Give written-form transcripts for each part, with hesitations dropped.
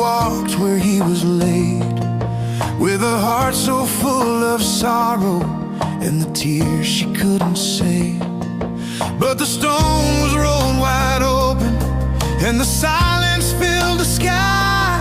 walked where he was laid, with a heart so full of sorrow and the tears she couldn't say. But the stone was rolled wide open, and the silence filled the sky.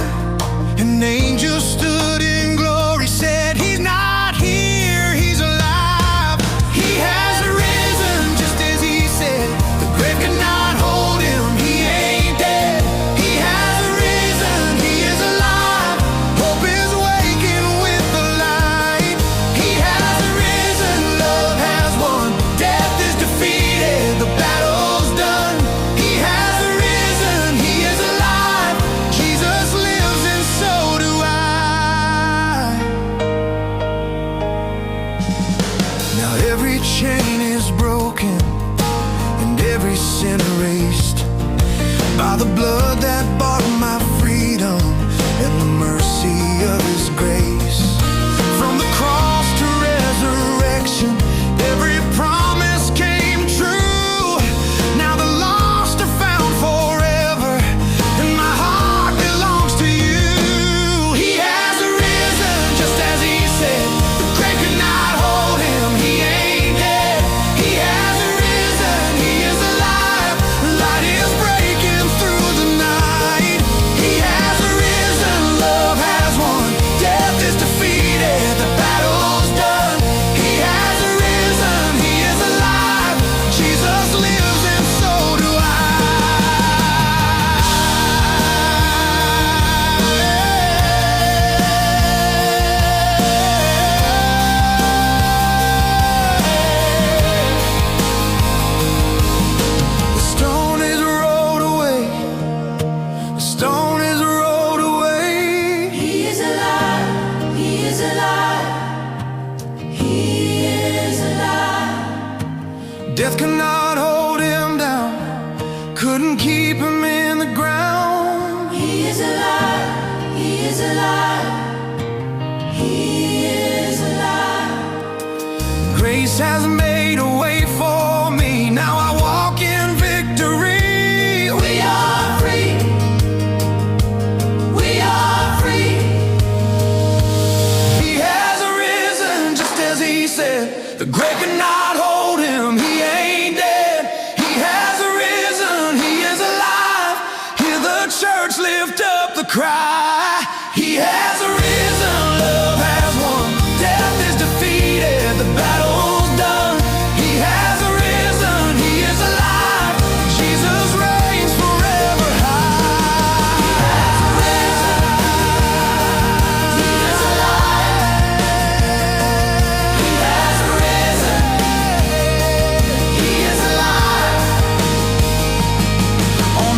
An angel stood in glory, said, "He's not here, he's alive. He has risen just as he said. The grave could not hold him, he ain't dead. He has risen, he is alive. Hope is waking with the light. He has risen, love has won. Death is defeated, the battle's done. He has risen, he is alive. Jesus lives and so do I." Now every chain is broken and every sin erased by the blood that bought my freedom and the mercy of his grace. From the cross to resurrection, every promise came true. Now the lost are found forever, and my heart belongs to you. He has risen just as he said. The grave could not hold him, he ain't dead. He has risen, he is alive. Light is breaking through the night. He has risen, love has won. Death is defeated, the battle's done. He has risen, he is alive. Jesus lives and so do The stone is rolled away. The stone is rolled away. He is alive, he is alive, he is alive. Death could not hold him down, couldn't keep him in the ground. He is alive, he is alive, he is alive. Grace has made a way for me. Now I walk in victory. We are free, we are free. He has risen just as he said. The grave cannot hold him, he ain't dead. He has risen, he is alive. Hear the church lift up the cry. He has